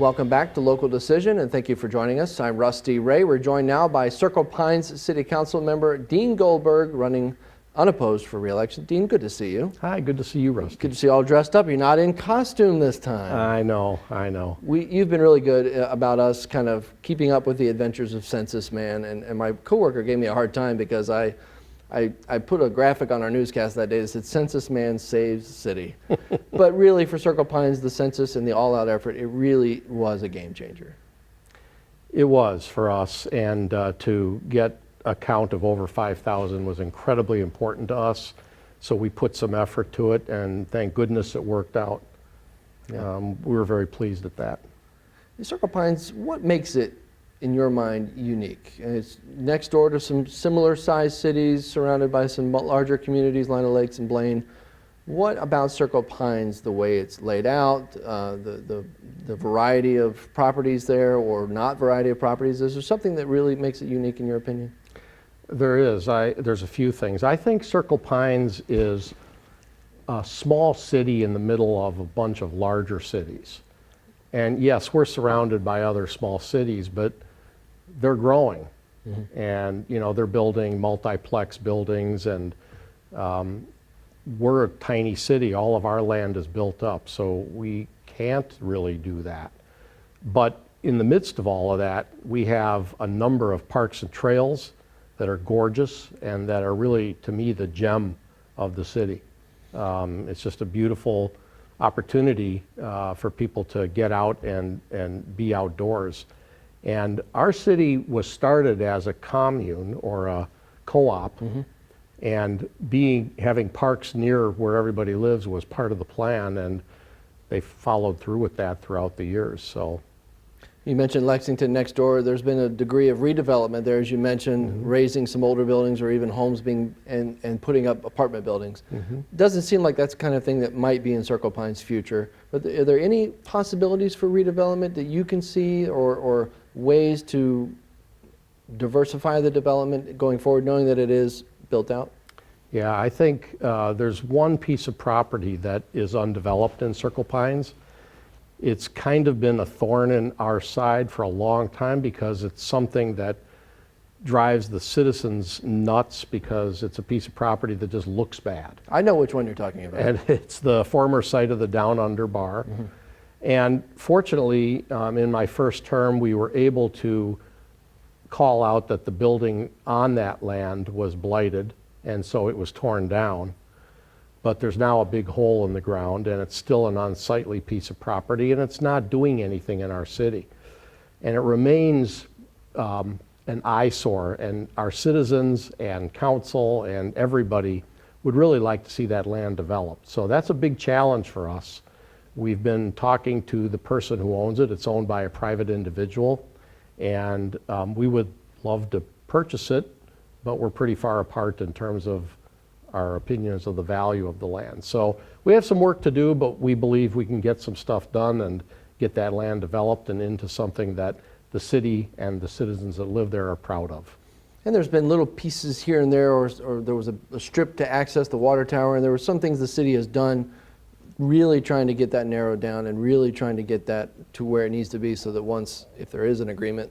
welcome back to Local Decision, and thank you for joining us. I'm Rusty Ray. We're joined now by Circle Pines City Council member Dean Goldberg, running unopposed for re-election. Dean, good to see you. Hi, good to see you, Rusty. Good to see you all dressed up. You're not in costume this time. I know. You've been really good about us kind of keeping up with the adventures of Census Man, and my coworker gave me a hard time because I put a graphic on our newscast that day that said Census Man saves the city. But really for Circle Pines, the census and the all-out effort, it really was a game changer. It was for us, and to get a count of over 5,000 was incredibly important to us. So we put some effort to it, and thank goodness it worked out. Yeah. We were very pleased at that. Circle Pines, what makes it, in your mind, unique? It's next door to some similar sized cities, surrounded by some larger communities, Lino Lakes and Blaine. What about Circle Pines, the way it's laid out, the variety of properties there, or not variety of properties? Is there something that really makes it unique in your opinion? There is. There's a few things. I think Circle Pines is a small city in the middle of a bunch of larger cities. And yes, we're surrounded by other small cities, but they're growing. Mm-hmm. And they're building multiplex buildings, and we're a tiny city. All of our land is built up, so we can't really do that. But in the midst of all of that, we have a number of parks and trails that are gorgeous and that are really, to me, the gem of the city. It's just a beautiful opportunity for people to get out and be outdoors. And our city was started as a commune or a co-op, mm-hmm. and having parks near where everybody lives was part of the plan, and they followed through with that throughout the years. So. You mentioned Lexington next door. There's been a degree of redevelopment there, as you mentioned, mm-hmm. raising some older buildings or even homes and putting up apartment buildings. Mm-hmm. Doesn't seem like that's the kind of thing that might be in Circle Pines' future. But are there any possibilities for redevelopment that you can see, or ways to diversify the development going forward, knowing that it is built out? Yeah, I think there's one piece of property that is undeveloped in Circle Pines. It's kind of been a thorn in our side for a long time because it's something that drives the citizens nuts because it's a piece of property that just looks bad. I know which one you're talking about. And it's the former site of the Down Under Bar. Mm-hmm. And fortunately, in my first term, we were able to call out that the building on that land was blighted, and so it was torn down. But there's now a big hole in the ground, and it's still an unsightly piece of property, and it's not doing anything in our city. And it remains an eyesore, and our citizens and council and everybody would really like to see that land developed. So that's a big challenge for us. We've been talking to the person who owns it. It's owned by a private individual, and we would love to purchase it, but we're pretty far apart in terms of our opinions of the value of the land. So we have some work to do, but we believe we can get some stuff done and get that land developed and into something that the city and the citizens that live there are proud of. And there's been little pieces here and there, or there was a strip to access the water tower, and there were some things the city has done really trying to get that narrowed down and really trying to get that to where it needs to be, so that once, if there is an agreement,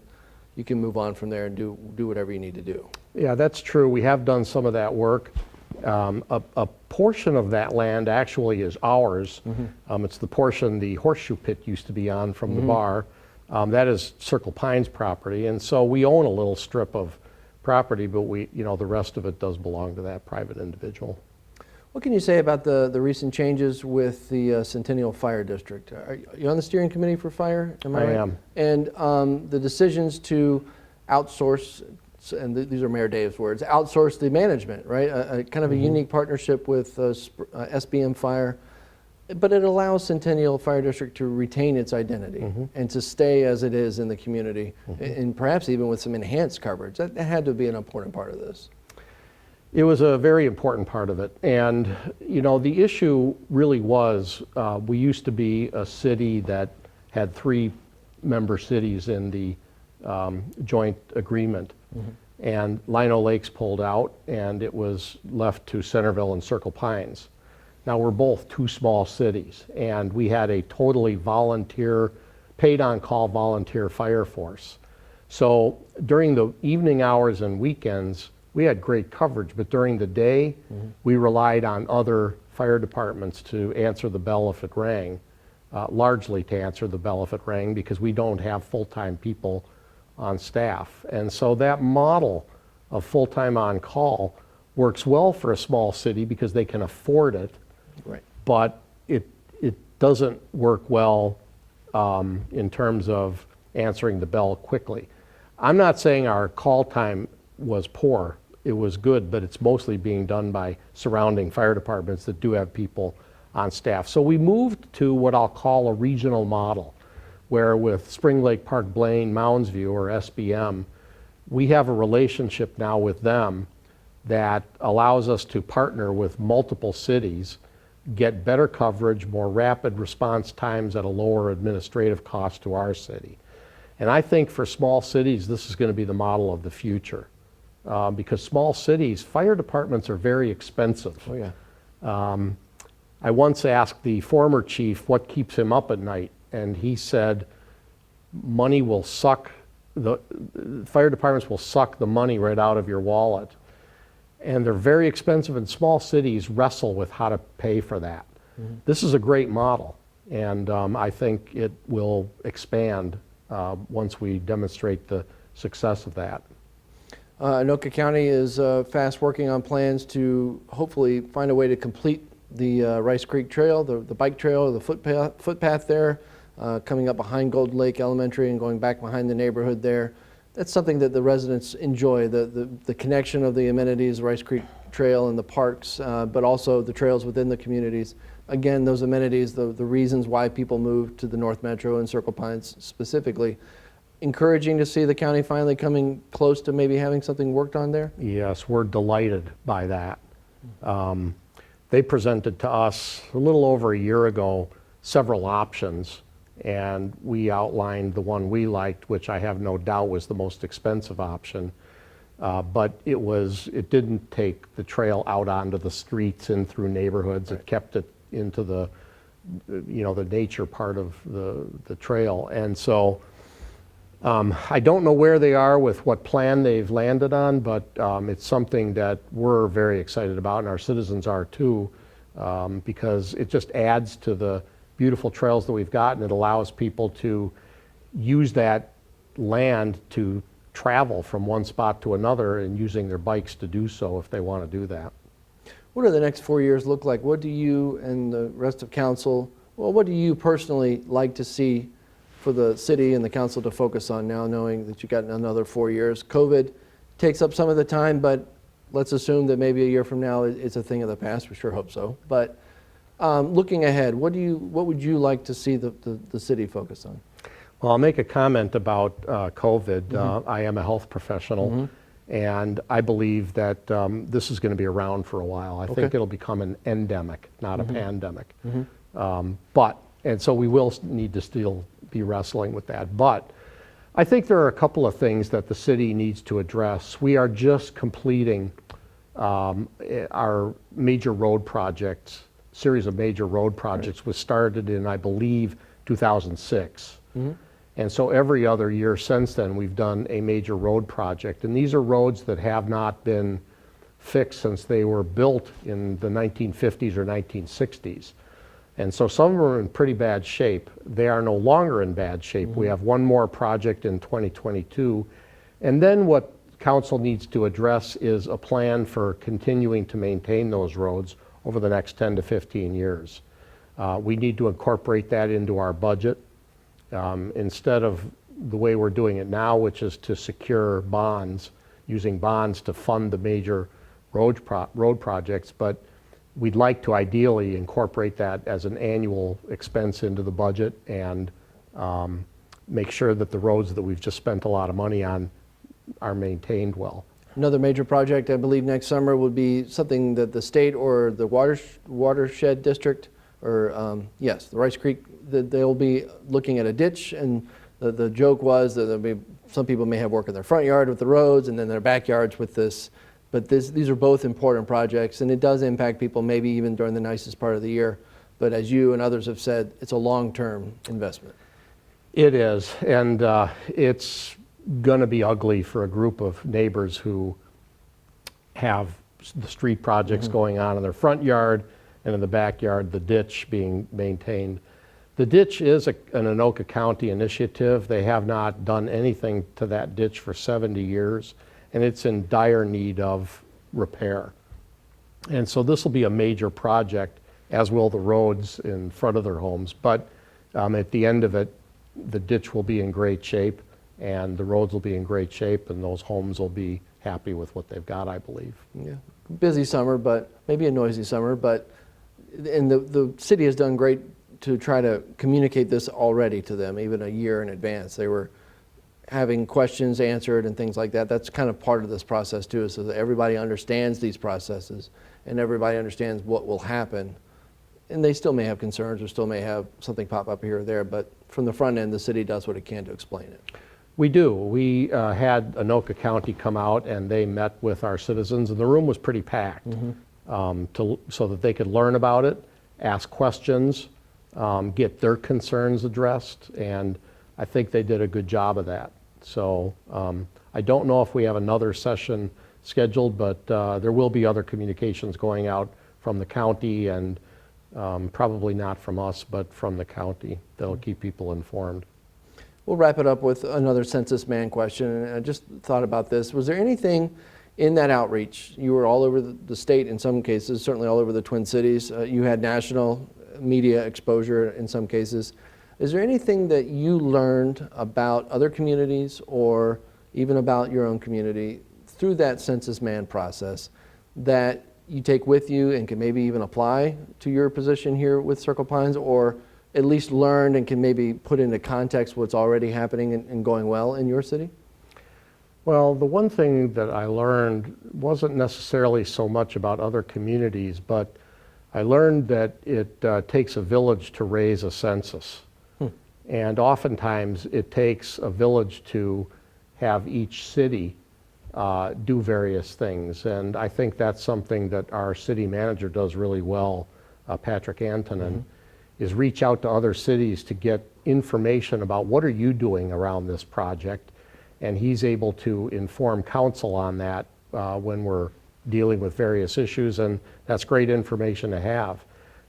you can move on from there and do whatever you need to do. Yeah, that's true. We have done some of that work. A portion of that land actually is ours. Mm-hmm. It's the portion the horseshoe pit used to be on from mm-hmm. the bar. That is Circle Pines property, and so we own a little strip of property, but the rest of it does belong to that private individual. What can you say about the recent changes with the Centennial Fire District? Are you on the steering committee for fire? Am I right? Am. And the decisions to outsource, and these are Mayor Dave's words, outsource the management, right? A kind of a mm-hmm. unique partnership with SBM Fire, but it allows Centennial Fire District to retain its identity mm-hmm. and to stay as it is in the community, mm-hmm. and perhaps even with some enhanced coverage. That had to be an important part of this. It was a very important part of it. And, the issue really was, we used to be a city that had 3 member cities in the joint agreement. Mm-hmm. And Lino Lakes pulled out, and it was left to Centerville and Circle Pines. Now, we're both 2 small cities, and we had a totally volunteer paid on-call volunteer fire force. So during the evening hours and weekends, we had great coverage, but during the day, we relied on other fire departments to answer the bell if it rang, largely to answer the bell if it rang, because we don't have full-time people on staff. And so that model of full-time on-call works well for a small city because they can afford it, Right. but it doesn't work well in terms of answering the bell quickly. I'm not saying our call time was poor. It was good, but it's mostly being done by surrounding fire departments that do have people on staff. So we moved to what I'll call a regional model, where with Spring Lake Park Blaine Mounds View, or SBM, we have a relationship now with them that allows us to partner with multiple cities, get better coverage, more rapid response times at a lower administrative cost to our city. And I think for small cities, this is going to be the model of the future. Because small cities, fire departments are very expensive. Oh, yeah. I once asked the former chief what keeps him up at night, and he said, money will suck, the fire departments will suck the money right out of your wallet. And they're very expensive, and small cities wrestle with how to pay for that. This is a great model, and I think it will expand once we demonstrate the success of that. Anoka County is fast working on plans to hopefully find a way to complete the Rice Creek Trail, the bike trail, the footpath there, coming up behind Golden Lake Elementary and going back behind the neighborhood there. That's something that the residents enjoy, the connection of the amenities, Rice Creek Trail and the parks, but also the trails within the communities. Again, those amenities, the reasons why people move to the North Metro and Circle Pines specifically. Encouraging to see the county finally coming close to maybe having something worked on there? Yes, we're delighted by that. They presented to us a little over a year ago several options, and we outlined the one we liked, which I have no doubt was the most expensive option. But it didn't take the trail out onto the streets and through neighborhoods. Right. It kept it into the nature part of the trail. And so I don't know where they are with what plan they've landed on, but it's something that we're very excited about, and our citizens are too, because it just adds to the beautiful trails that we've got, and it allows people to use that land to travel from one spot to another and using their bikes to do so if they want to do that. What do the next 4 years look like? What do you and the rest of council, what do you personally like to see for the city and the council to focus on now, knowing that you've got another 4 years? COVID takes up some of the time, but let's assume that maybe a year from now it's a thing of the past. We sure hope so. But looking ahead, what would you like to see the city focus on? Well, I'll make a comment about COVID. I am a health professional, and I believe that this is going to be around for a while. I think it'll become an endemic, not a pandemic. And so we will need to still be wrestling with that. But I think there are a couple of things that the city needs to address. We are just completing our major road projects, series of major road projects was started in, I believe, 2006. And so every other year since then, we've done a major road project. And these are roads that have not been fixed since they were built in the 1950s or 1960s. And so some of them are in pretty bad shape. They are no longer in bad shape. We have one more project in 2022. And then what council needs to address is a plan for continuing to maintain those roads over the next 10 to 15 years. We need to incorporate that into our budget instead of the way we're doing it now, which is to secure bonds, using bonds to fund the major road projects. But we'd like to ideally incorporate that as an annual expense into the budget and make sure that the roads that we've just spent a lot of money on are maintained well. Another major project, I believe, next summer would be something that the state or the watershed district, or yes, the Rice Creek, they'll be looking at a ditch, and the joke was that there'll be, some people may have work in their front yard with the roads and then their backyards with this. But these are both important projects, and it does impact people maybe even during the nicest part of the year. But as you and others have said, it's a long-term investment. It is, and it's going to be ugly for a group of neighbors who have the street projects going on in their front yard, and in the backyard, the ditch being maintained. The ditch is an Anoka County initiative. They have not done anything to that ditch for 70 years, and it's in dire need of repair. And so this will be a major project, as will the roads in front of their homes. But at the end of it, the ditch will be in great shape, and the roads will be in great shape, and those homes will be happy with what they've got, I believe. Yeah, busy summer, but maybe a noisy summer, and the city has done great to try to communicate this already to them, even a year in advance. They were having questions answered and things like that. That's kind of part of this process too, so that everybody understands these processes and everybody understands what will happen. And they still may have concerns or still may have something pop up here or there, but from the front end, the city does what it can to explain it. We do. We had Anoka County come out and they met with our citizens, and the room was pretty packed so that they could learn about it, ask questions, get their concerns addressed, and I think they did a good job of that. So I don't know if we have another session scheduled, but there will be other communications going out from the county, and probably not from us, but from the county. That'll keep people informed. We'll wrap it up with another Census Man question. And I just thought about this. Was there anything in that outreach? You were all over the state in some cases, certainly all over the Twin Cities. You had national media exposure in some cases. Is there anything that you learned about other communities or even about your own community through that Census Man process that you take with you and can maybe even apply to your position here with Circle Pines, or at least learned and can maybe put into context what's already happening and going well in your city? Well, the one thing that I learned wasn't necessarily so much about other communities, but I learned that it takes a village to raise a census. And oftentimes it takes a village to have each city do various things. And I think that's something that our city manager does really well, Patrick Antonin, is reach out to other cities to get information about what are you doing around this project. And he's able to inform council on that when we're dealing with various issues, and that's great information to have.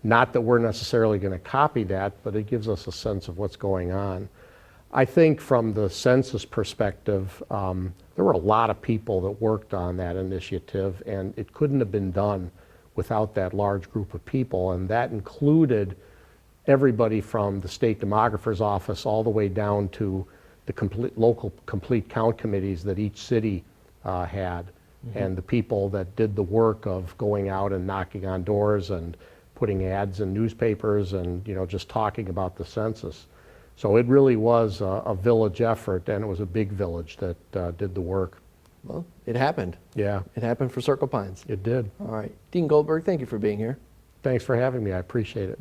Not that we're necessarily going to copy that, but it gives us a sense of what's going on. I think from the census perspective, there were a lot of people that worked on that initiative, and it couldn't have been done without that large group of people, and that included everybody from the state demographer's office all the way down to the local complete count committees that each city had, and the people that did the work of going out and knocking on doors and putting ads in newspapers and just talking about the census. So it really was a village effort, and it was a big village that did the work. Well, it happened. Yeah. It happened for Circle Pines. It did. All right. Dean Goldberg, thank you for being here. Thanks for having me. I appreciate it.